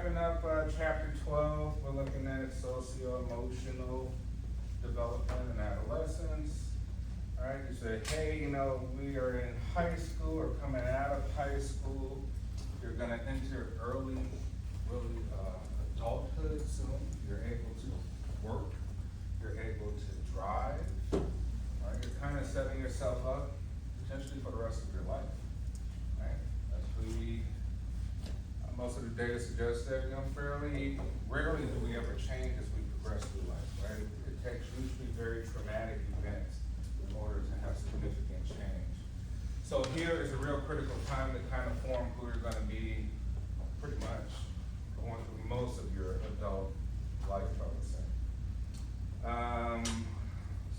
wrapping up chapter 12, we're looking at socio-emotional development and adolescence. All right, you say, hey, we are in high school or coming out of high school. You're going to enter early, really adulthood soon. You're able to work. You're able to drive. All right, you're kind of setting yourself up potentially for the rest of your life. All right, that's really. Most of the data suggests that, fairly rarely do we ever change as we progress through life, right? It takes usually very traumatic events in order to have significant change. So here is a real critical time to kind of form who you're going to be pretty much going through most of your adult life, I would say.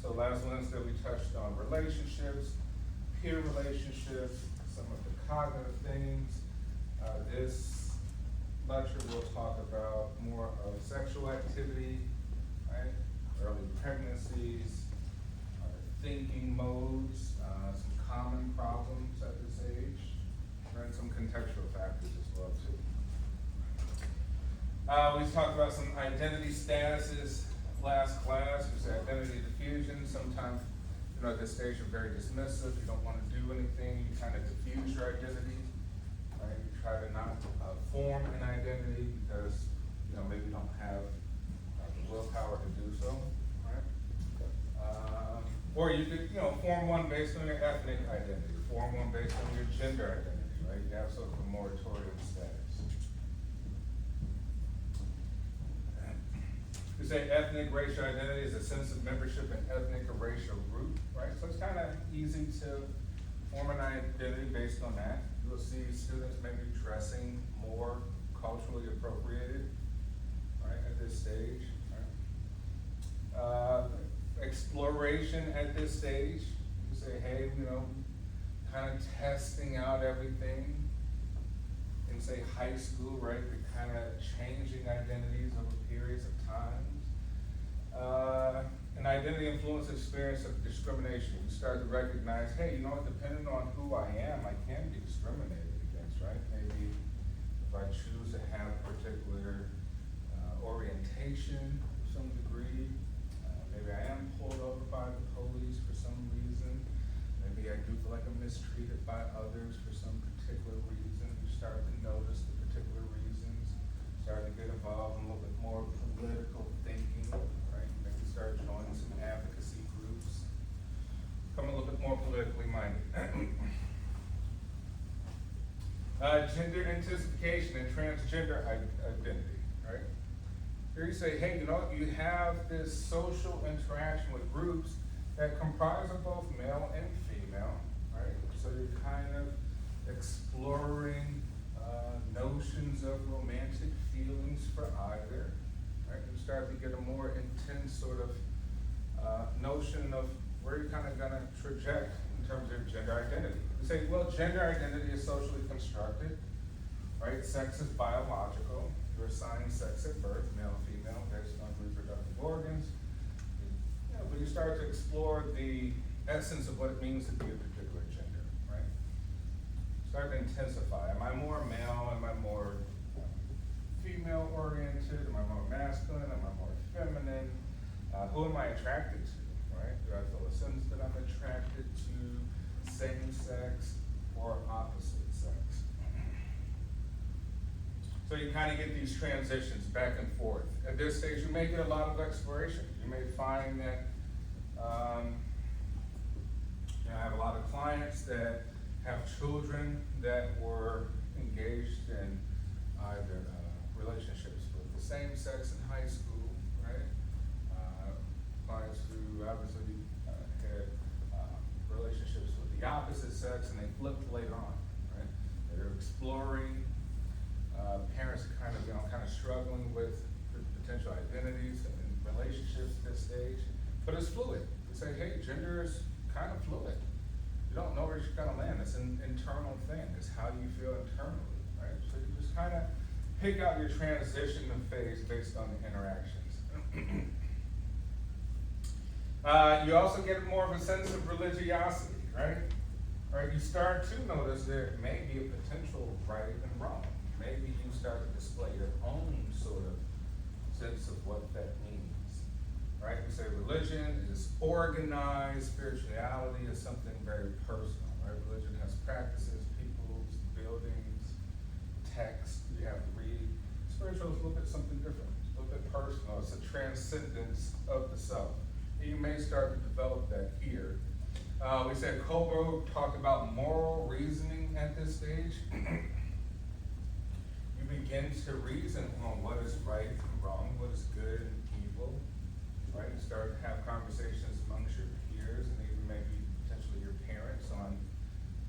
So last Wednesday we touched on relationships, peer relationships, some of the cognitive things. This lecture will talk about more of sexual activity, right? Early pregnancies, thinking modes, some common problems at this age, and some contextual factors as well too. We talked about some identity statuses last class. We said identity diffusion. Sometimes, at this stage you're very dismissive. You don't want to do anything. You kind of diffuse your identity. Right? You try to not form an identity because maybe you don't have the willpower to do so. Right? Or you could form one based on your ethnic identity, form one based on your gender identity. Right? You have sort of a moratorium status. We say ethnic racial identity is a sense of membership in ethnic or racial group. Right? So it's kind of easy to form an identity based on that. You'll see students maybe dressing more culturally appropriated, right, at this stage. Right? Exploration at this stage. You say, hey, kind of testing out everything. In say high school, right, the kind of changing identities over periods of time. An identity influence experience of discrimination. You start to recognize, hey, depending on who I am, I can be discriminated against, right? Maybe if I choose to have a particular orientation to some degree, maybe I am pulled over by the police for some reason. Maybe I do feel like I'm mistreated by others for some particular reason. You start to notice the particular reasons, start to get involved in a little bit more political thinking, right? Maybe start joining some advocacy groups, become a little bit more politically minded. Gender intensification and transgender identity, right? Here you say, hey, you have this social interaction with groups that comprise of both male and female, right? So you're kind of exploring notions of romantic feelings for either, right? You start to get a more intense sort of notion of where you're kind of going to traject in terms of gender identity. You say, well, gender identity is socially constructed, right? Sex is biological. You're assigned sex at birth, male, female, based on reproductive organs. But you start to explore the essence of what it means to be a particular gender, right? Start to intensify. Am I more male? Am I more female oriented? Am I more masculine? Am I more feminine? Who am I attracted to, right? Do I feel a sense that I'm attracted to same sex or opposite sex? So you kind of get these transitions back and forth. At this stage, you may get a lot of exploration. You may find that I have a lot of clients that have children that were engaged in either relationships with the same sex in high school, right? Clients who obviously had relationships with the opposite sex and they flipped later on, right? They're exploring. Parents are kind of struggling with the potential identities and relationships at this stage, but it's fluid. You say, hey, gender is kind of fluid. You don't know where you're going to land. It's an internal thing. It's how you feel internally, right? So you just kind of pick out your transition phase based on the interactions. You also get more of a sense of religiosity, right? Right? You start to notice there may be a potential right and wrong. Maybe you start to display your own substance of what that means, right? We say religion is organized, spirituality is something very personal, right? Religion has practices, peoples, buildings, text you have to read. Spiritual is a little bit something different, a little bit personal. It's a transcendence of the self. And you may start to develop that here. We said Kohlberg talked about moral reasoning at this stage. You begin to reason on what is right and wrong, what is good and evil, right? You start to have conversations amongst your peers and even maybe potentially your parents on,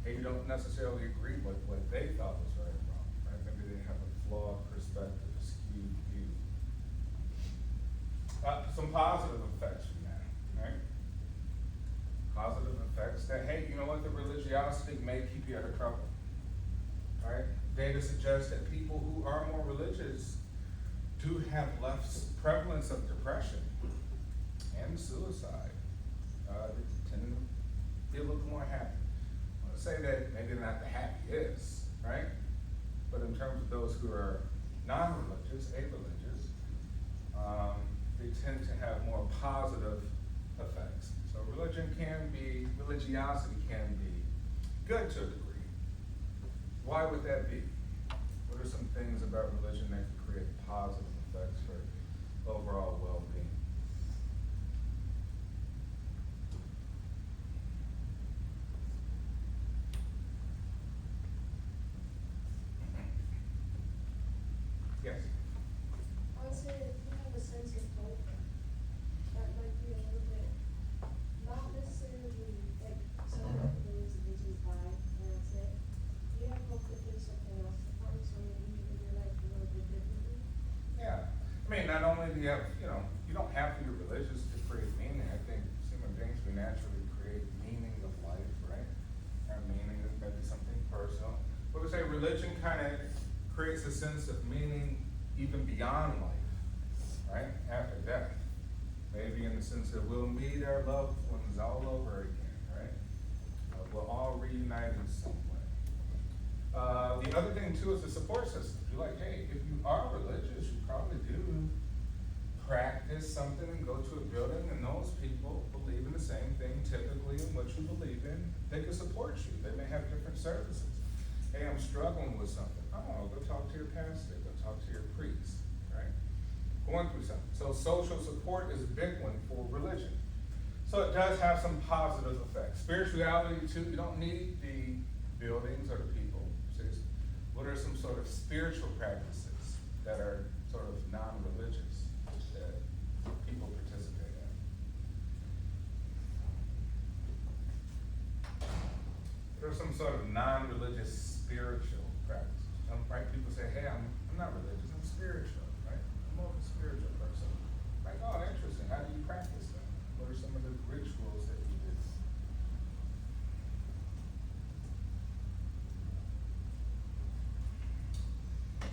hey, you don't necessarily agree with what they thought was right and wrong, right? Maybe they have a flawed perspective, a skewed view. Some positive effects from that, right? Positive effects that, hey, you know what, the religiosity may keep you out of trouble, right? Data suggests that people who are more religious do have less prevalence of depression and suicide. They tend to be a little more happy. I want to say that maybe they're not the happiest, right? But in terms of those who are non-religious, a-religious, they tend to have more positive effects. So religiosity can be good to a degree. Why would that be? What are some things about religion that can create positive effects for overall well-being? Yes? I would say if you have a sense of hope, that might be a little bit, not necessarily like someone who believes religion is bad, and that's it. You have hope that there's something else to come, so maybe you live your life a little bit differently. Yeah. I mean, not only do you have, you don't have to be religious to create meaning. I think human beings, we naturally create meaning of life, right? Our meaning is maybe something personal. But we say religion kind of creates a sense of meaning even beyond life, right? After death. Maybe in the sense that we'll meet our loved ones all over again, right? We'll all reunite in some way. The other thing too is the support system. You're like, hey, if you are religious, you probably do practice something and go to a building, and those people believe in the same thing typically in what you believe in. They can support you. They may have different services. Hey, I'm struggling with something. Oh, go talk to your pastor, go talk to your priest, right? Going through something. So social support is a big one for religion. So it does have some positive effects. Spirituality too, you don't need the buildings or the people. What are some sort of spiritual practices that are sort of non-religious that people participate in? What are some sort of non-religious spiritual practices? Right? People say, hey, I'm not religious, I'm spiritual, right? I'm more of a spiritual person. Like, oh, interesting. How do you practice that? What are some of the rituals that you do?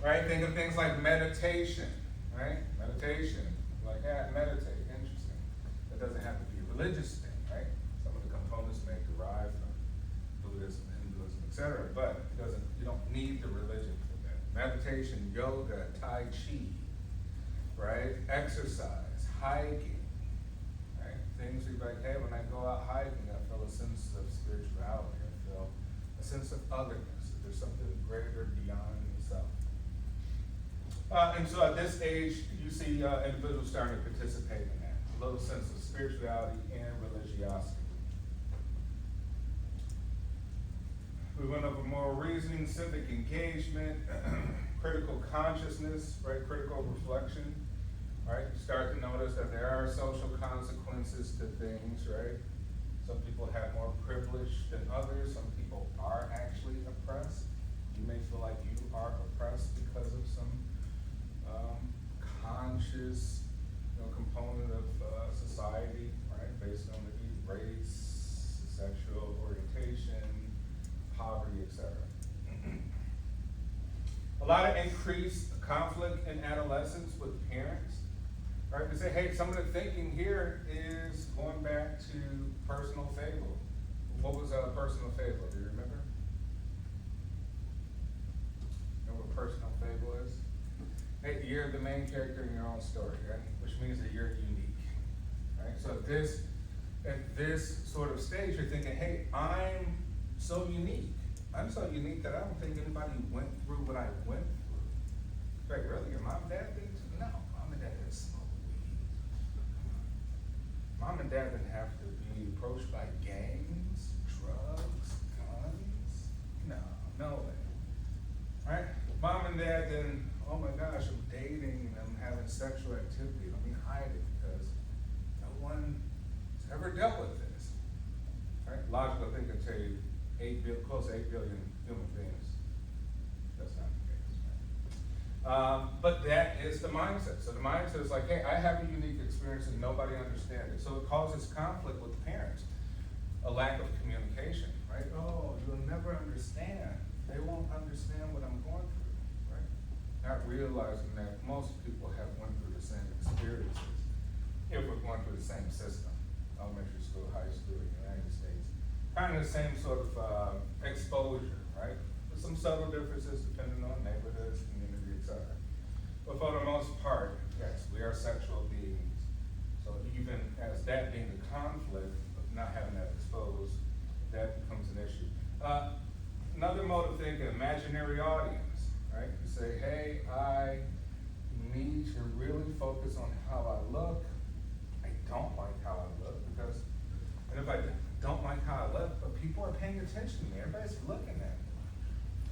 Right? Think of things like meditation, right? Meditation, like, yeah, meditate, interesting. That doesn't have to be a religious thing, right? Some of the components may derive from Buddhism, Hinduism, etc., but you don't need the religion for that. Meditation, yoga, Tai Chi, right? Exercise, hiking, right? Things where you're like, hey, when I go out hiking, I feel a sense of spirituality. I feel a sense of otherness. There's something greater beyond yourself. And so at this age, you see individuals starting to participate in that. A little sense of spirituality and religiosity. We went over moral reasoning, civic engagement, critical consciousness, right? Critical reflection, right? You start to notice that there are social consequences to things, right? Some people have more privilege than others. Some people are actually oppressed. You may feel like you are oppressed because of some conscious, component of society, right? Based on the race, sexual orientation, poverty, etc. A lot of increased conflict in adolescence with parents, right? They say, hey, some of the thinking here is going back to personal fable. What was a personal fable? Do you remember? Know what personal fable is? hey, you're the main character in your own story, right? Which means that you're unique, right? So at this sort of stage, you're thinking, hey, I'm so unique. I'm so unique that I don't think anybody went through what I went through. Like, really? Your mom and dad didn't? No, mom and dad didn't smoke weed. Mom and dad didn't have to be approached by gangs, drugs, guns. No way. Right? Mom and dad didn't, oh my gosh, I'm dating and I'm having sexual activity. Let me hide it because no one has ever dealt with this. Right? Logical thinking tell you close to 8 billion human beings. That's not the case. Right? But that is the mindset. So the mindset is like, hey, I have a unique experience and nobody understands it. So it causes conflict with parents, a lack of communication, right? Oh, you'll never understand. They won't understand what I'm going through, right? Not realizing that most people have went through the same experiences if we're going through the same system, elementary school, high school, in the United States. Kind of the same sort of exposure, right? With some subtle differences depending on neighborhoods, community, etc. But for the most part, yes, we are sexual beings. So even as that being the conflict of not having that exposed, that becomes an issue. Another mode of thinking, imaginary audience, right? You say, hey, I need to really focus on how I look. I don't like how I look because, and if I don't like how I look, but people are paying attention to me. Everybody's looking at me,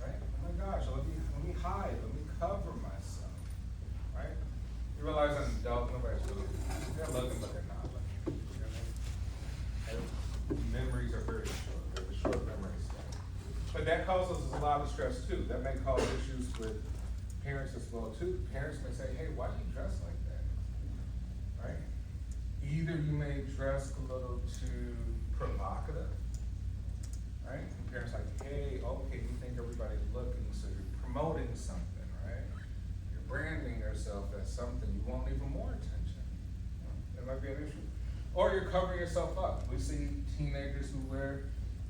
right? Oh my gosh, let me hide, let me cover myself, right? You realize as an adult, nobody's really, they're looking, but they're not looking. You know what I mean? Memories are very short. They're short memories. But that causes a lot of stress too. That may cause issues with parents as well too. Parents may say, hey, why do you dress like that? Right? Either you may dress a little too provocative, right? And parents like, hey, okay, you think everybody's looking, so you're promoting something, right? You're branding yourself as something, you want even more attention. That might be an issue. Or you're covering yourself up. We see teenagers who wear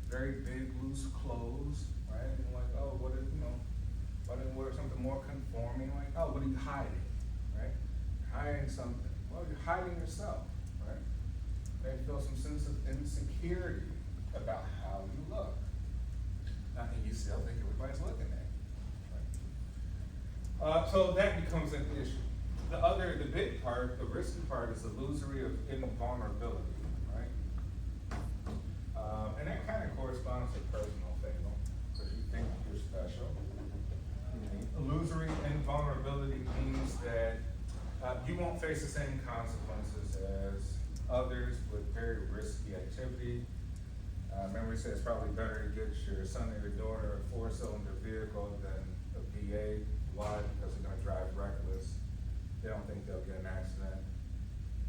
very big, loose clothes, right? And like, oh, why didn't wear something more conforming? Like, oh, what are you hiding, right? You're hiding something. Well, you're hiding yourself, right? They feel some sense of insecurity about how you look. And you still think everybody's looking at you, right? So that becomes an issue. The big part, the risky part is illusory of invulnerability, right? And that kind of corresponds to personal fable, because you think you're special. Illusory invulnerability means that you won't face the same consequences as others with very risky activity. Memory says it's probably better to get your son or your daughter a 4-cylinder vehicle than a VA. Why? Because they're gonna drive reckless. They don't think they'll get an accident.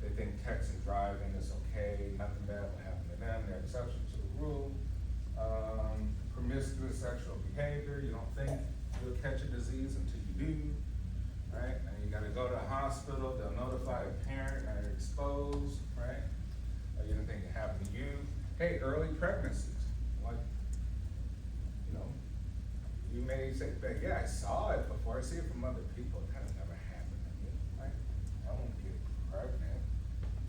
They think texting driving is okay, nothing bad will happen to them. They're exception to the rule. Promiscuous sexual behavior, you don't think you'll catch a disease until you do, right? And you gotta go to a hospital, they'll notify a parent that you're exposed, right? You didn't think it happened to you. Hey, early pregnancies, like, you may say, yeah, I saw it before, I see it from other people, it kind of never happened to me, right? I won't get pregnant,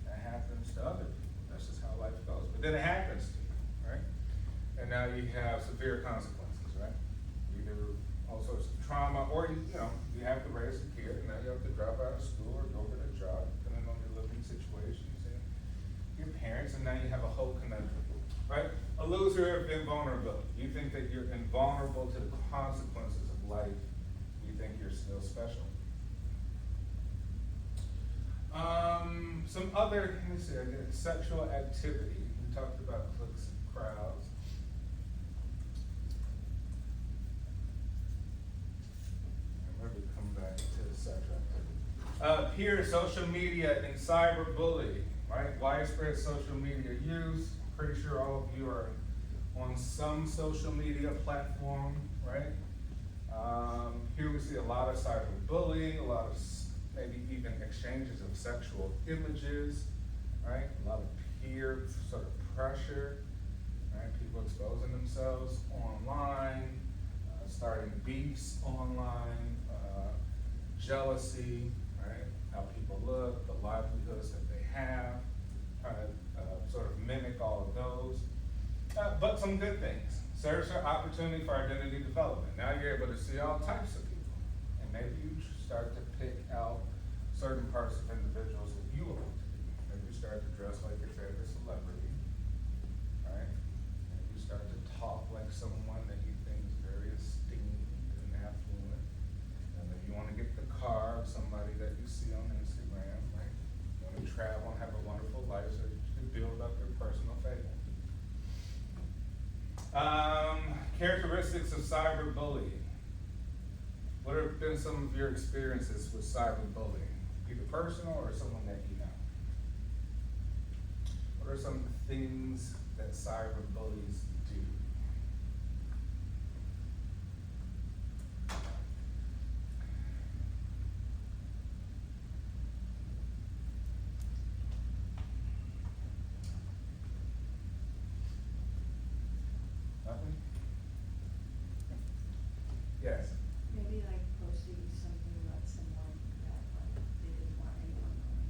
that happens to other people, that's just how life goes. But then it happens to you, right? And now you have severe consequences, right? Either all sorts of trauma, or you have to raise a kid, and now you have to drop out of school or go get a job, depending on your living situations and your parents, and now you have a whole conundrum, right? A loser of invulnerability. You think that you're invulnerable to the consequences of life. You think you're still special. Some other, let me see, sexual activity. We talked about cliques and crowds. Maybe come back to the sexual activity. Peer social media and cyberbullying, right? Widespread social media use. Pretty sure all of you are on some social media platform, right? Here we see a lot of cyberbullying, a lot of maybe even exchanges of sexual images, right? A lot of peer sort of pressure, right? People exposing themselves online, starting beefs online, jealousy, right? How people look, the livelihoods that they have, trying to sort of mimic all of those. But some good things. Serves for opportunity for identity development. Now you're able to see all types of people. And maybe you start to pick out certain parts of individuals that you want to be. Maybe you start to dress like your favorite celebrity, right? Maybe you start to talk like someone that you think is very esteemed and affluent. And then you want to get the car of somebody that you see on Instagram, right? You want to travel and have a wonderful life so that you can build up your personal fable. Characteristics of cyberbullying. What have been some of your experiences with cyberbullying? Either personal or someone that you know. What are some of the things that cyberbullies do? Nothing? Yes. Maybe like posting something about someone that like they didn't want anyone knowing.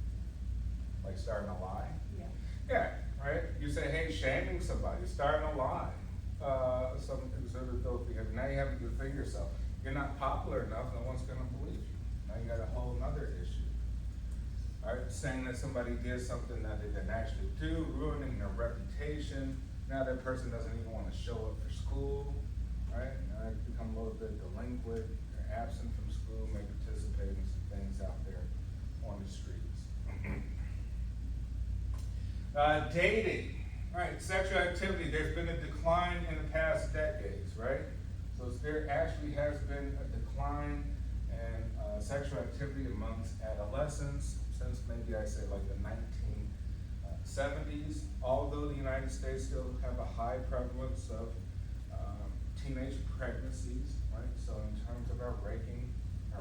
Like starting a lie? Yeah. Yeah, right? You say, hey, shaming somebody, starting a lie. Some exhibit those behavior. Now you have to defend yourself. You're not popular enough, no one's gonna believe you. Now you got a whole nother issue. All right, saying that somebody did something that they didn't actually do, ruining their reputation. Now that person doesn't even wanna show up for school, right? Now they become a little bit delinquent, they're absent from school, may participate in some things out there on the streets. Dating, right? Sexual activity, there's been a decline in the past decades, right? So there actually has been a decline in sexual activity amongst adolescents since maybe I say like the 1970s, although the United States still have a high prevalence of teenage pregnancies, right? So in terms of our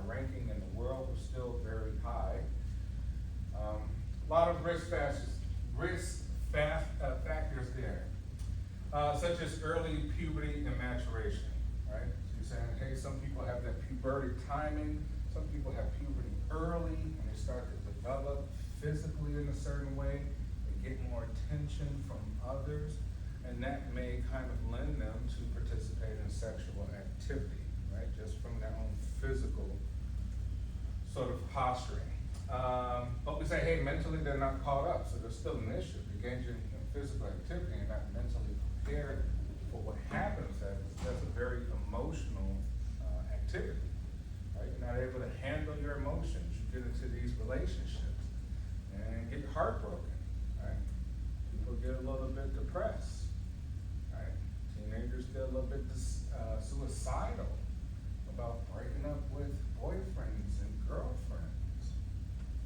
ranking in the world, we're still very high. A lot of risk factors there, such as early puberty and maturation, right? So you're saying, hey, some people have that puberty timing, some people have puberty early, and they start to develop physically in a certain way, they get more attention from others, and that may kind of lend them to participate in sexual activity, right? Just from their own physical sort of posturing. But we say, hey, mentally they're not caught up, so there's still an issue. Engaging in physical activity and not mentally prepared for what happens, that's a very emotional activity, right? You're not able to handle your emotions. You get into these relationships and get heartbroken, right? People get a little bit depressed, right? Teenagers get a little bit suicidal about breaking up with boyfriends and girlfriends,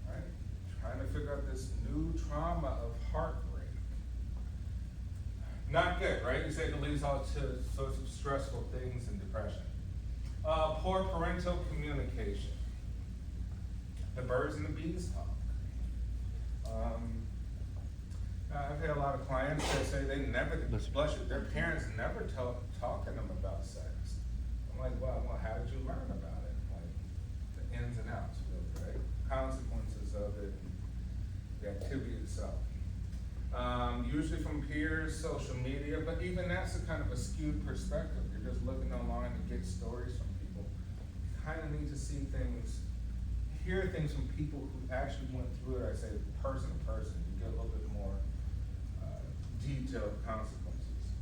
right? Trying to figure out this new trauma of heartbreak. Not good, right? You say it leads all to sorts of stressful things and depression. Poor parental communication. The birds and the bees talk. I've had a lot of clients that say they never, their parents never talk to them about sex. I'm like, well, how did you learn about it? Like, the ins and outs, really, right? Consequences of it, the activity itself. Usually from peers, social media, but even that's a kind of a skewed perspective. You're just looking online to get stories from people. You kind of need to see things, hear things from people who actually went through it. I say person to person, you get a little bit more detailed consequences.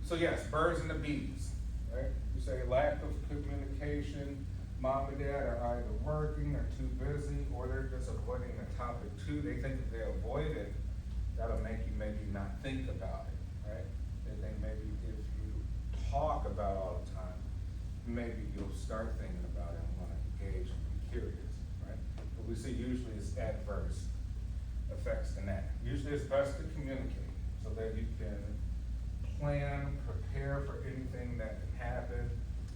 So yes, birds and the bees, right? You say lack of communication. Mom and dad are either working or too busy, or they're just avoiding the topic too. They think if they avoid it, that'll make you maybe not think about it, right? They think maybe if you talk about it all the time, maybe you'll start thinking about it and want to engage and be curious, right? But we see usually it's adverse effects in that. Usually it's best to communicate so that you can plan, prepare for anything that can happen,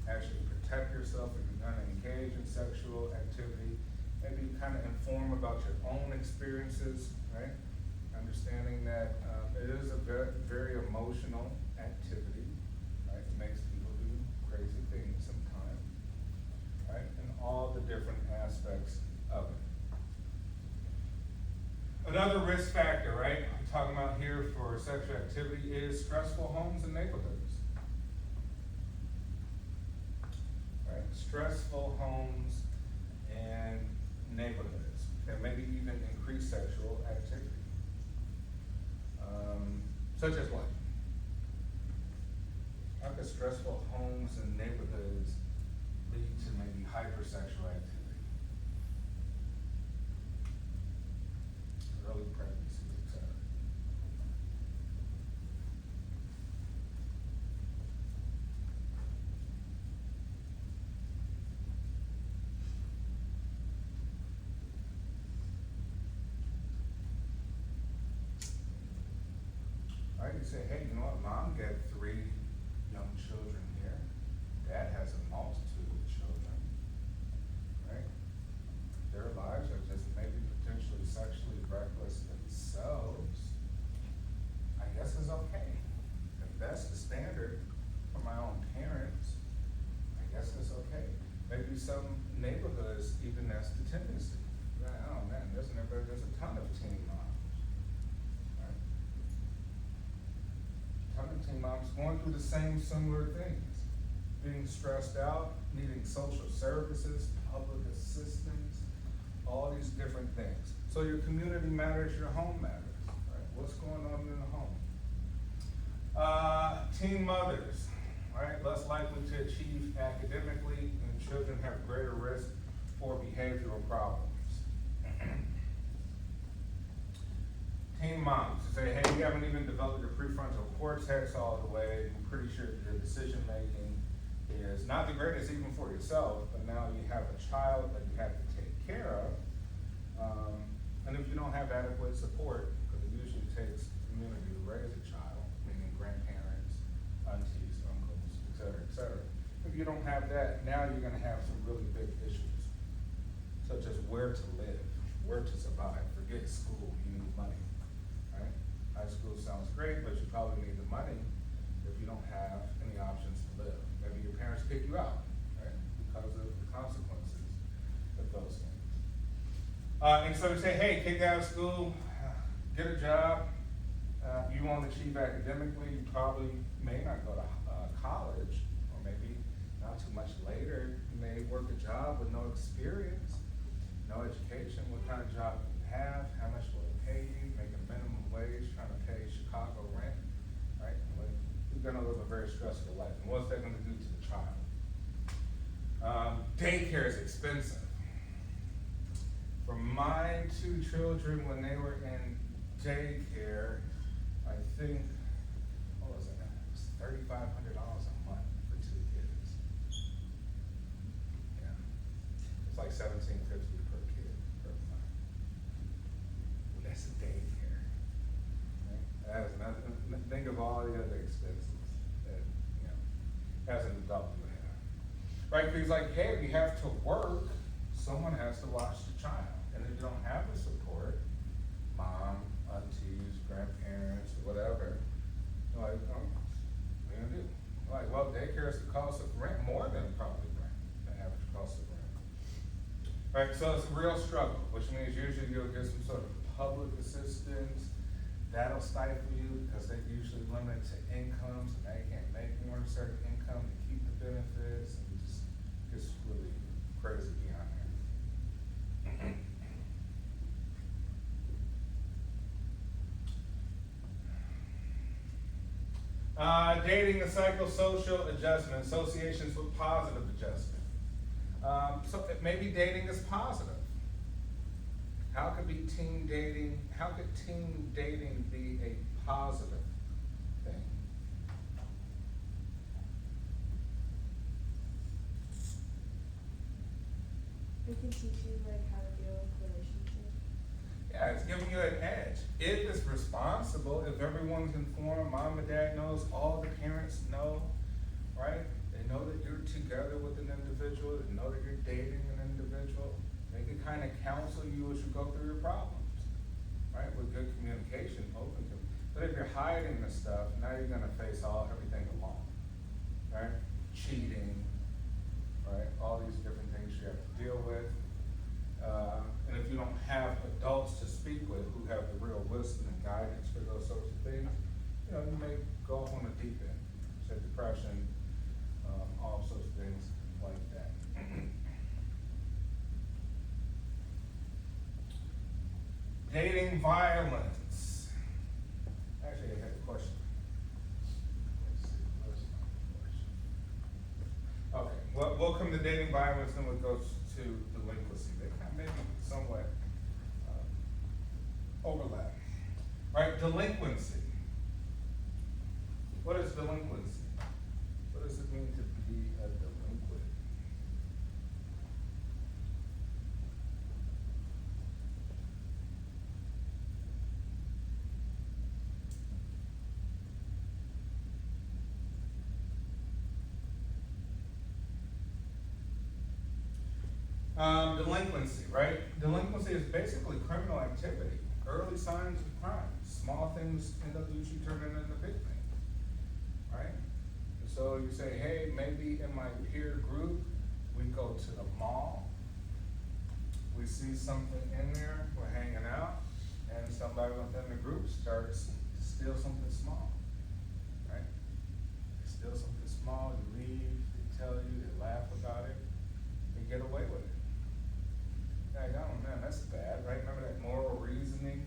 actually protect yourself if you're gonna engage in sexual activity, maybe kind of inform about your own experiences, right? Understanding that it is a very, very emotional activity, right? It makes people do crazy things sometimes. Another risk factor, right, I'm talking about here for sexual activity is stressful homes and neighborhoods. Right, stressful homes and neighborhoods, and maybe even increased sexual activity. Such as what? How could stressful homes and neighborhoods lead to maybe hypersexual activity? Early pregnancies, etc. Right, you say, hey, you know what, mom got 3 young children here. Dad has a multitude of children, right? Their lives are just maybe potentially sexually reckless themselves. I guess it's okay. If that's the standard for my own parents, I guess it's okay. Maybe some neighborhoods, even that's the tendency. Oh man, there's a ton of teen moms. Right? Ton of teen moms going through the same similar things. Being stressed out, needing social services, public assistance, all these different things. So your community matters, your home matters, right? What's going on in the home? Teen mothers, right? Less likely to achieve academically, and children have greater risk for behavioral problems. Teen moms say, hey, you haven't even developed your prefrontal cortex all the way. I'm pretty sure your decision making is not the greatest even for yourself, but now you have a child that you have to take care of. And if you don't have adequate support, because it usually takes community to raise a child, meaning grandparents, aunties, uncles, et cetera, et cetera. If you don't have that, now you're gonna have some really big issues, such as where to live, where to survive. Forget school, you need money, right? High school sounds great, but you probably need the money if you don't have any options to live. Maybe your parents kick you out, right? Because of the consequences of those things. And so we say, hey, kick out of school, get a job. You won't achieve academically, you probably may not go to college, or maybe not too much later. You may work a job with no experience, no education. What kind of job do you have? How much will it pay you? Making minimum wage, trying to pay Chicago rent, right? You're gonna live a very stressful life. And what's that gonna do to the child? Daycare is expensive. For my 2 children, when they were in daycare, I think, what was it? It was $3,500 a month for 2 kids. Yeah, it's like $1,750 per kid per month. That's a daycare. Right? That is nothing. Think of all the other expenses that, you know, as an adult you have. Right? Because like, hey, if you have to work, someone has to watch the child. And if you don't have the support, mom, aunties, grandparents, or whatever, you're like, oh, what are you gonna do? You're like, well, daycare is the cost of rent, more than probably rent, the average cost of rent. Right, so it's a real struggle, which means usually you'll get some sort of public assistance. That'll stifle you because they usually limit to incomes, and they can't make more than a certain income to keep the benefits, and it just gets really crazy beyond there. Dating a psychosocial adjustment, associations with positive adjustment. So maybe dating is positive. How could teen dating be a positive thing? It can teach you like how to deal with relationships. Yeah, it's giving you an edge. If it's responsible, if everyone's informed, mom and dad knows, all the parents know, right? They know that you're together with an individual, they know that you're dating an individual. They can kind of counsel you as you go through your problems, right? With good communication, open to. But if you're hiding this stuff, now you're gonna face everything alone, right? Cheating, right? All these different things you have to deal with. And if you don't have adults to speak with who who have the real wisdom and guidance for those sorts of things, you know, you may go off on a deep end, say depression, all sorts of things like that. Dating violence. Actually, I had a question. Let's see, where's my question? Okay, well, we'll come to dating violence, then we'll go to delinquency. They kind of maybe somewhat overlap. Right, delinquency. What is delinquency? What does it mean to be a delinquent? Delinquency, right? Delinquency is basically criminal activity, early signs of crime. Small things end up usually turning into big things, right? And so you say, hey, maybe in my peer group, we go to the mall, we see something in there, we're hanging out, and somebody within the group starts to steal something small, right? They steal something small, you leave, they tell you, they laugh about it, they get away with it. Like, oh man, that's bad, right? Remember that moral reasoning?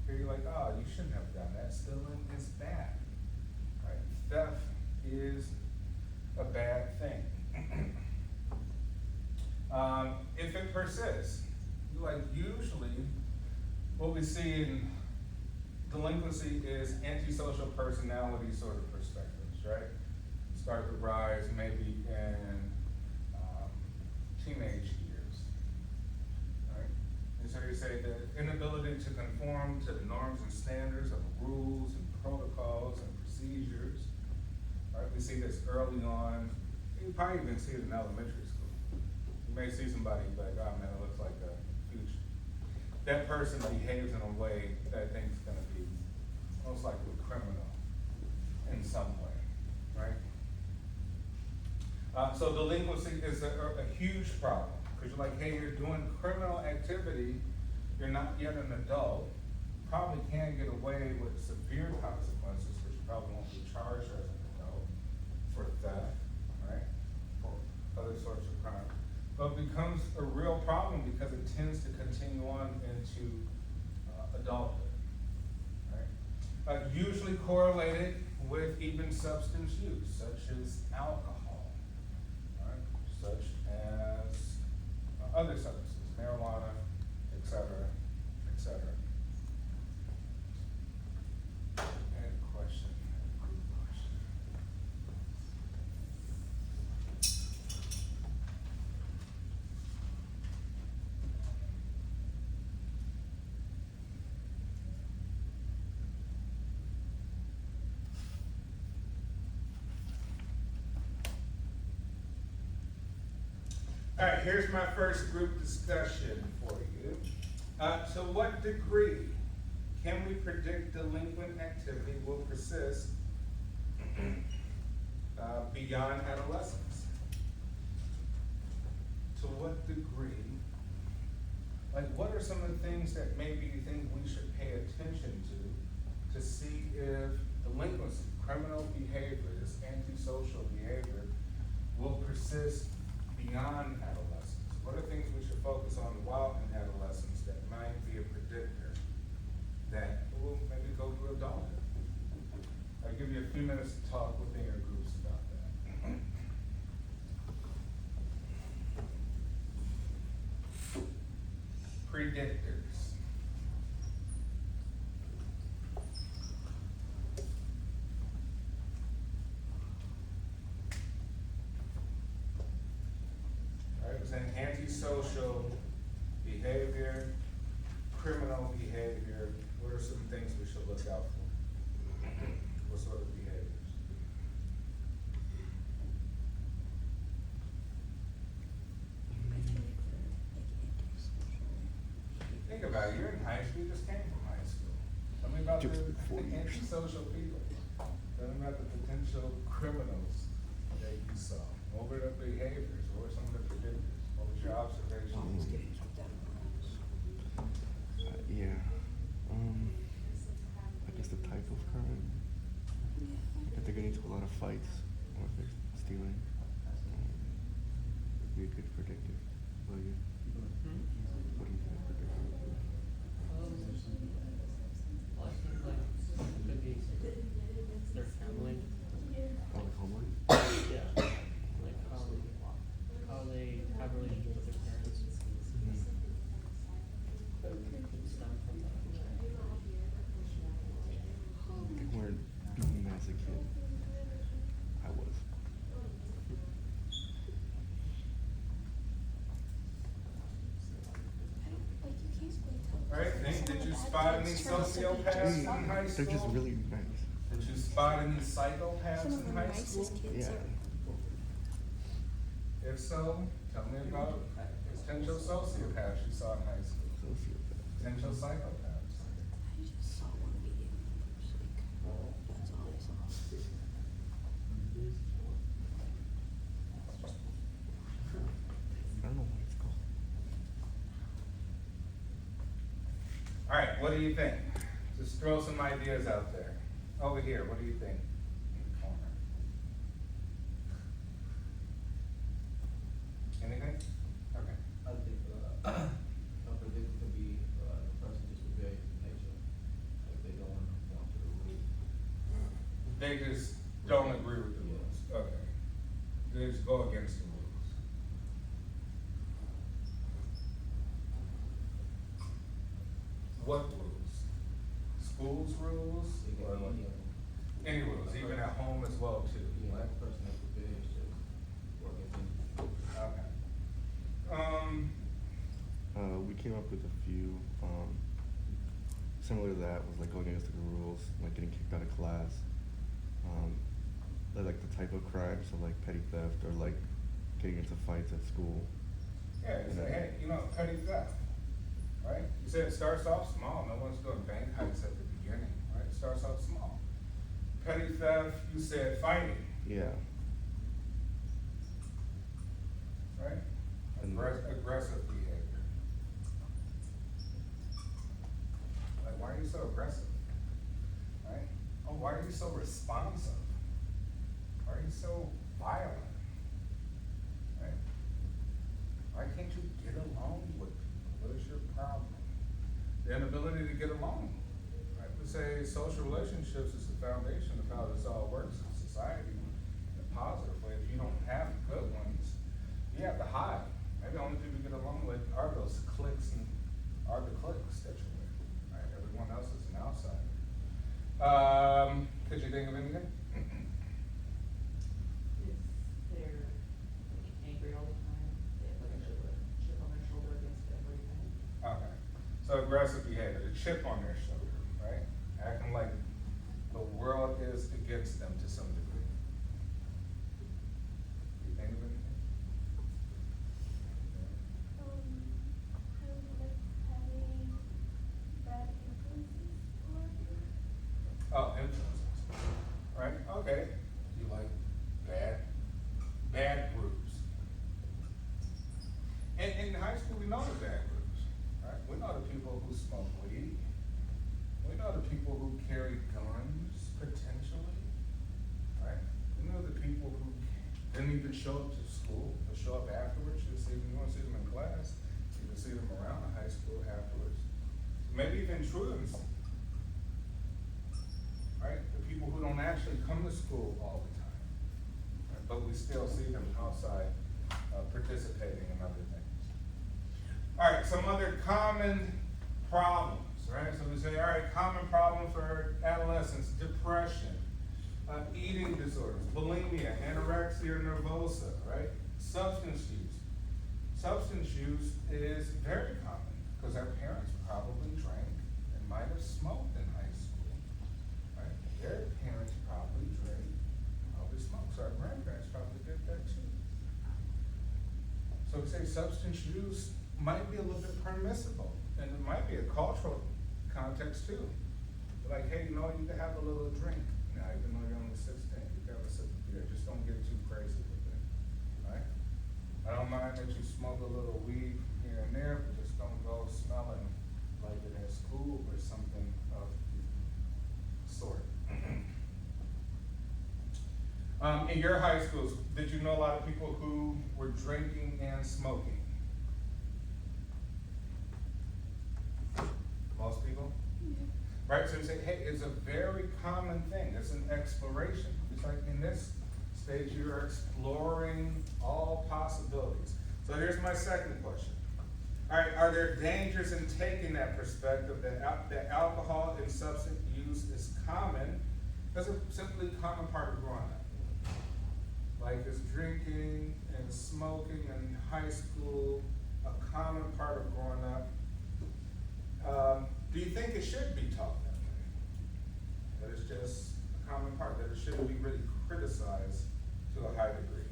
Here you're like, oh, you shouldn't have done that. Stealing is bad, right? Theft is a bad thing. If it persists, like usually what we see in delinquency is antisocial personality sort of perspectives, right? Start to rise maybe in teenage years, right? And so you say the inability to conform to the norms and standards of rules and protocols and procedures, right? We see this early on. You probably even see it in elementary school. You may see somebody like, oh man, it looks like a huge, that person behaves in a way that I think is gonna be most likely criminal in some way, right? So delinquency is a huge problem, because you're like, hey, you're doing criminal activity, you're not yet an adult, probably can get away with severe consequences, because you probably won't be charged as an adult for theft, right? For other sorts of crimes. But it becomes a real problem because it tends to continue on into adulthood, right? Usually correlated with even substance use, such as alcohol, right? Such as other substances, marijuana, et cetera, et cetera. I had a question. All right, here's my first group discussion for you. To what degree can we predict delinquent activity will persist beyond adolescence? To what degree? Like, what are some of the things that maybe you think we should pay attention to see if delinquency, criminal behavior, this antisocial behavior, will persist beyond adolescence? What are things we should focus on while in adolescence that might be a predictor that will maybe go through adulthood? I'll give you a few minutes to talk within your groups about that. Predictors. And antisocial behavior, criminal behavior, what are some things we should look out for? What sort of behaviors? Think about it, you're in high school, you just came from high school. Tell me about the antisocial people. Tell me about the potential criminals that you saw. What were the behaviors? What were some of the predictors? What was your observation? Yeah. fights or if they're stealing. It'd be a good predictor. What do you think predictor would be? Well, I think like could be their family. Oh, like homework? Yeah. Like how they have a relationship with their parents. Could stem from that. They weren't beaten as a kid. I was. Alright, Nate, did you spot any sociopaths in high school? They're just really nice. Did you spot any psychopaths in high school? Yeah. If so, tell me about potential sociopaths you saw in high school. Sociopath. Potential psychopaths. I just saw one video. That's all I saw. I don't know what it's called. Alright, what do you think? Just throw some ideas out there. Over here, what do you think? In the corner. Anything? Okay. I think, a predict could be, the person just rebellious in nature, like they don't want to conform to the rules. They just don't agree with the rules. Okay. They just go against the rules. What rules? Schools rules? They Or can like- be, any rules, even at home as well too, yeah, right? like person that's rebellious, just work against any. Okay. We came up with a few, similar to that, was like going against the rules, like getting kicked out of class. Like the type of crime, so like petty theft or like getting into fights at school. Yeah, you say, hey, you know, petty theft, right? You say it starts off small, no one's doing bank heists at the beginning, right? It starts off small. Petty theft, you said fighting, Yeah. right? And- Aggressive behavior. Like, why are you so aggressive? Right? Oh, why are you so responsive? Why are you so violent? Right? Why can't you get along with people? What is your problem? The inability to get along. Right? We say social relationships is the foundation of how this all works in society in a positive way. If you don't have good ones, you have to hide. Maybe the only people you get along with are those cliques and are the cliques that you're with. Right? Everyone else is an outsider. Could you think of anything? If they're like angry all the time, they have like a chip on their shoulder against everything. Okay, so aggressive behavior, the chip on their shoulder, right? Acting like the world is against them to some degree. You think of anything? Kind of like having bad influences on you. Oh, influences, right? Okay, you like bad groups. And in high school, we know the bad groups, right? We know the people who smoke weed. We know the people who carry guns, potentially, right? We know the people who didn't even show up to school, or show up afterwards. You see them, you won't see them in class. You can see them around the high school afterwards. Maybe even truants, right? The people who don't actually come to school all the time, right? But we still see them outside participating in other things. All right, some other common problems, right? So we say, all right, common problems for adolescents: depression, eating disorders, bulimia, anorexia nervosa, right? Substance use. Substance use is very common because our parents probably drank and might have smoked in high school, right? Their parents probably drank, probably smoked, so our grandparents probably did that too. So we say substance use might be a little bit permissible, and it might be a cultural context too. Like, hey, you know, you can have a little drink now, even though you're only 16, you can have a sip of beer, just don't get too crazy with it, right? I don't mind that you smoke a little weed here and there, but just don't go smelling like it at school or something of the sort. In your high schools, did you know a lot of people who were drinking and smoking? Most people? Right, so you say, hey, it's a very common thing, it's an exploration. It's like in this stage, you're exploring all possibilities. So here's my second question. All right, are there dangers in taking that perspective that alcohol and substance use is common, as a simply common part of growing up? Like is drinking and smoking in high school a common part of growing up? Do you think it should be taught that way? That it's just a common part, that it shouldn't be really criticized to a high degree?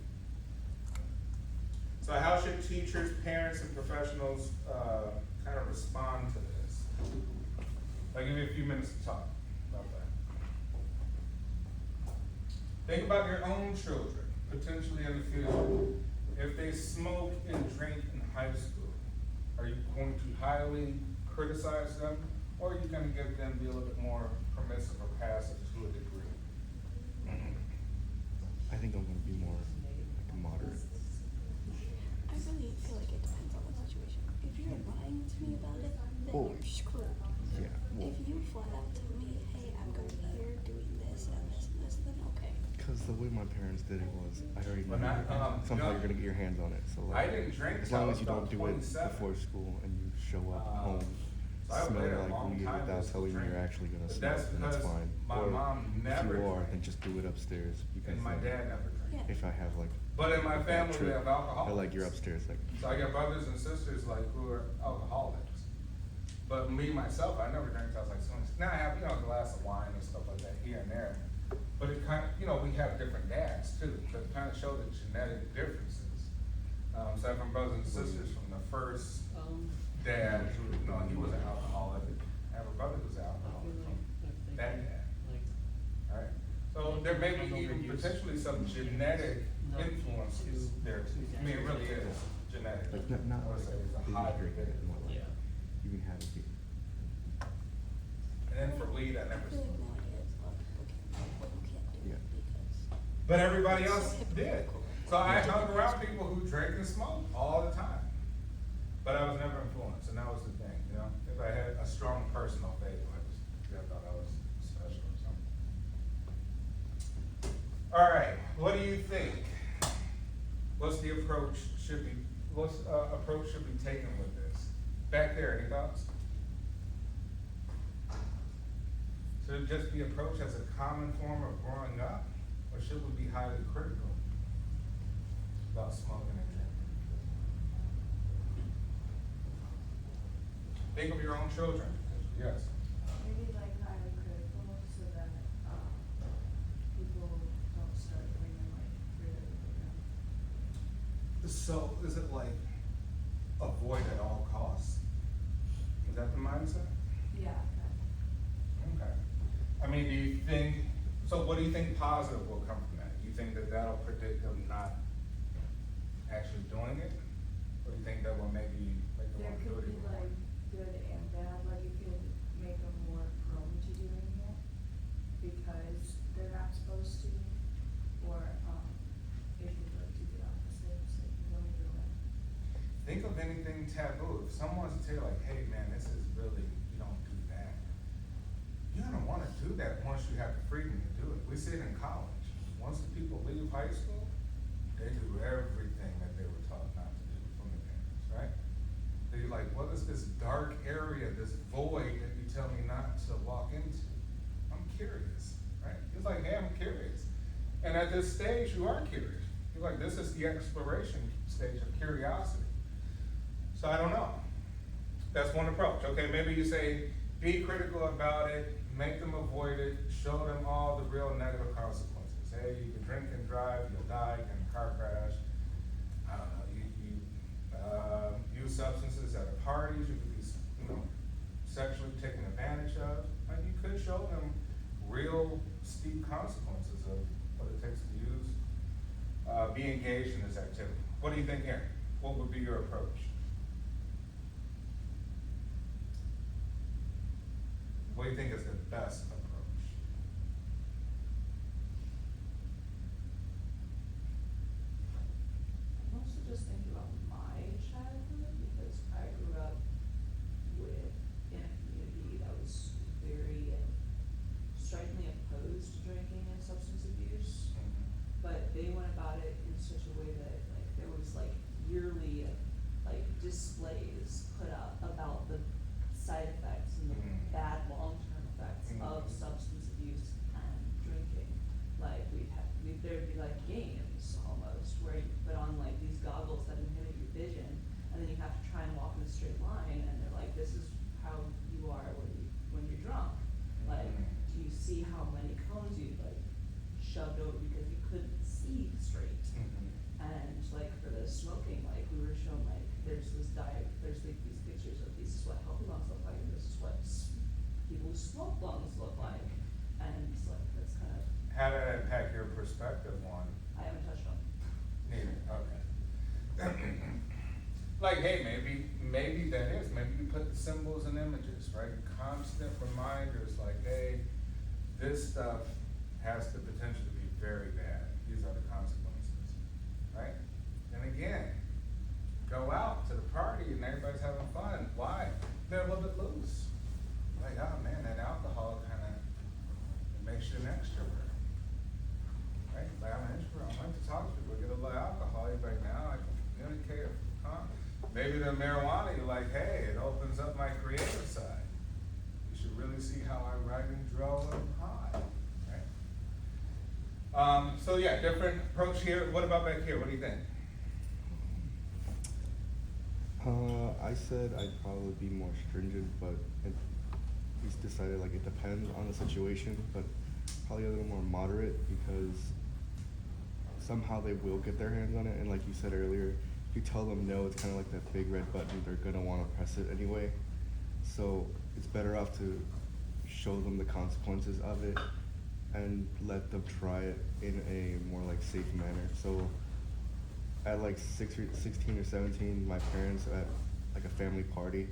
So how should teachers, parents, and professionals kind of respond to this? I'll give you a few minutes to talk about that. Think about your own children, potentially in the future. If they smoke and drink in high school, are you going to highly criticize them, or are you going to give them, be a little bit more permissive or passive to a degree? I think I'm gonna be more like moderate. I really feel like it depends on the situation. If you're lying to me about it, then Well, you're screwed. Yeah, well, If you flat out tell me, hey, I'm going to be here doing this and this and this, then okay. because the way my parents did it was, I already But knew not, somehow you know, you're gonna get your hands on it. So I like, didn't drink as till I long was as you don't about do it 27. before school and you show up home so I smelling waited a like long weed time without to telling you drink. you're actually gonna But smoke, that's then that's because fine. my Or mom if never you are, drank. then just do it upstairs because And my then dad never drank. Yeah. if I have like But in my a bad family, we trip, have alcoholics. they're like you're upstairs like So I got brothers and sisters like who are alcoholics. But me, myself, I never drank till I was like 20. Now I have, you know, a glass of wine and stuff like that here and there. But it kind of, you know, we have different dads too, so it kind of showed the genetic differences. So I have brothers and sisters from the first dad, who, you know, he was an alcoholic. I have a brother who's an I alcoholic feel from like if they that can, dad. like, Alright, so there may be Like even overuse. potentially some genetic Not influences to- there too. I mean, it really is genetic. not I would like say it's a binge high drinking it, more like Yeah. you can have it. And then for weed, I I never feel like smoked. nowadays a lot of people can't do what you can't do Yeah. because But everybody it's else so did. hypocritical. So I hung around people who drank and smoked all the time. But I was never influenced, and that was the thing, you know? If I had a strong personal faith, I thought I was special or something. All right, what do you think? What's the approach should be, what's approach should be taken with this? Back there, any thoughts? Should it just be approached as a common form of growing up, or should we be highly critical about smoking and drinking? Think of your own children, yes. Maybe like highly critical so that, people don't start bringing like really around. So is it like avoid at all costs? Is that the mindset? Yeah, Okay. I mean, do you think, so what do you think positive will come from that? Do you think that that'll predict them not actually doing it? Or do you think that will maybe make them there want to do could it be even more? like good and bad, like it could make them more prone to doing it because they're not supposed to, or, it could like do the opposite, so you don't do it. Think of anything taboo. If someone's to tell you like, hey man, this is really, you don't do that. You're gonna wanna do that once you have the freedom to do it. We see it in college. Once the people leave high school, they do everything that they were taught not to do from the parents, right? They're like, what is this dark area, this void that you tell me not to walk into? I'm curious, right? It's like, hey, I'm curious. And at this stage, you are curious. You're like, this is the exploration stage of curiosity. So I don't know. That's one approach. Okay, maybe you say, be critical about it, make them avoid it, show them all the real negative consequences. Hey, you can drink and drive, you'll die, you can car crash. I don't know, you use substances at parties, you could be, you know, sexually taken advantage of. Like you could show them real steep consequences of what it takes to use, be engaged in this activity. What do you think, Aaron? What would be your approach? What do you think is the best approach? displays put up about the side effects and the Mhm. bad long-term effects of Mhm. substance abuse and drinking. Like there'd be like games almost where you put on like these goggles that inhibit your vision, and then you have to try and walk in a straight line, and they're like, this is how you are when you're drunk. Like, do you see how many cones you like shoved over because you couldn't see straight? Mhm. And like for the smoking, like we were shown like there's like these pictures of this is what healthy lungs look like, and this is what people who smoke lungs look like, and it's like that's kind of, How did that impact your perspective on? I haven't touched on. Neither, okay. Like, hey, maybe that is, maybe you put the symbols and images, right? Constant reminders like, hey, this stuff has the potential to be very bad. These are the consequences, right? And again, go out to the party and everybody's having fun. Why? They're a little bit loose. Like, oh man, that alcohol kind of makes you an extrovert, right? Like, I'm an introvert. I like to talk to people, get a little alcohol. You're like, now I can communicate. Huh? Maybe the marijuana, you're like, hey, it opens up my creative side. You should really see how I write and draw and hide, right? So yeah, different approach here. What about back here? What do you think? I said I'd probably be more stringent, but he's decided like it depends on the situation, but probably a little more moderate because somehow they will get their hands on it, and like you said earlier, if you tell them no, it's kind of like that big red button, they're gonna want to press it anyway. So it's better off to show them the consequences of it and let them try it in a more like safe manner. So at like 16 or 17, my parents at like a family party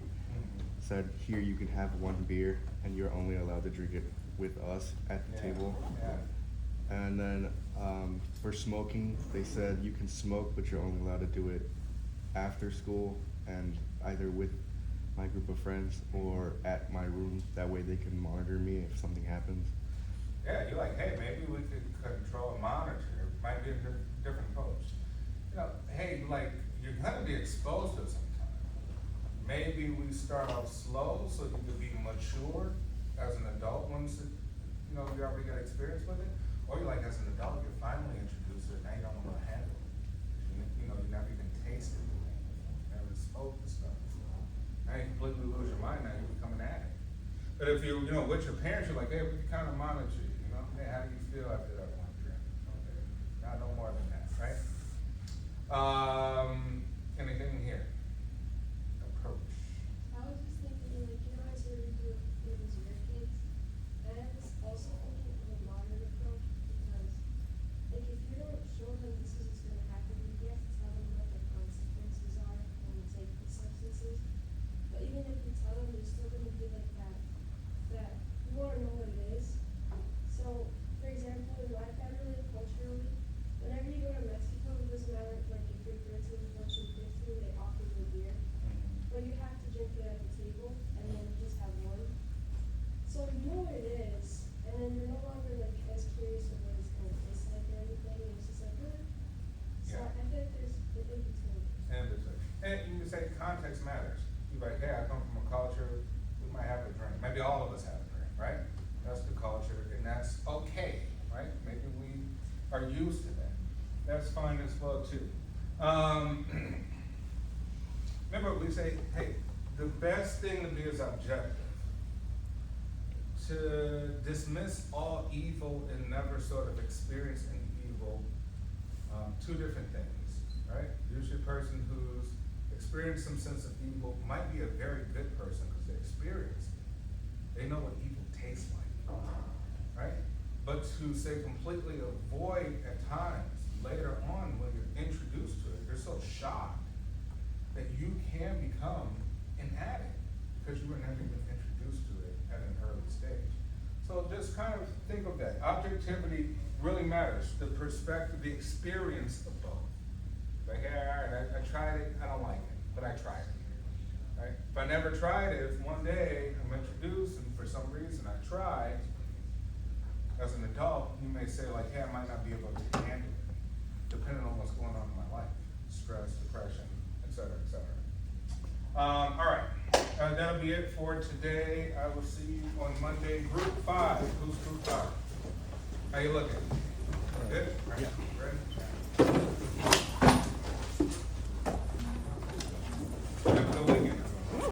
said, here you can have one beer and you're only allowed to drink it with us at the table. Yeah. And then for smoking, they said you can smoke, but you're only allowed to do it after school and either with my group of friends or at my room. That way they can monitor me if something happens. Yeah, you're like, hey, maybe we could control and monitor. It might be a different approach. You know, hey, like, you're gonna be exposed to it sometime. Maybe we start off slow so you can be mature as an adult once it, you know, you already got experience with it. Or you're like, as an adult, you're finally introduced to it, now you don't know how to handle it. You know, you never even tasted it, you never spoke the stuff. Now you completely lose your mind, now you become an addict. But if you know, with your parents, you're like, hey, we can kind of monitor you, know, hey, how do you feel after that one drink? Okay, not no more than that, right? Anything here? Approach. I was just thinking, like, you know, I sort of do it with these your kids, and I was also thinking of a modern approach, because, like, if you don't show them this is what's gonna happen, you have to tell them what the consequences are when you take these substances. But even if you tell them, they're still gonna be like that you wanna know what it is. So, for example, in my family, culturally, whenever you go to Mexico, it doesn't matter, like, if you're 13, 14, 15, they offer you a beer. But you have to drink it at the table, and then just have one. So you know what it is, and then you're no longer like as curious of what it's gonna taste like or anything, and it's just like, So Yeah. I feel like there's the in between. And you can say context matters. You're like, hey, I come from a culture, we might have a drink. Maybe all of us have a drink, right? That's the culture, and that's okay, right? Maybe we are used to that. That's fine as well, too. Remember, we say, hey, the best thing to be is objective. To dismiss all evil and never sort of experience any evil, two different things, right? Usually a person who's experienced some sense of evil might be a very good person because they experienced it. They know what evil tastes like, right? But to say completely avoid at times, later on when you're introduced to it, you're so shocked that you can become an addict because you were never even introduced to it at an early stage. So just kind of think of that. Objectivity really matters. The perspective, the experience of both. Like, hey, all right, I tried it, I don't like it, but I tried it, right? If I never tried it, if one day I'm introduced and for some reason I tried, as an adult, you may say like, hey, I might not be able to handle it, depending on what's going on in my life, stress, depression, et cetera, et cetera. All right, that'll be it for today. I will see you on Monday. Group 5, who's Group 5? How you looking? Good? All right.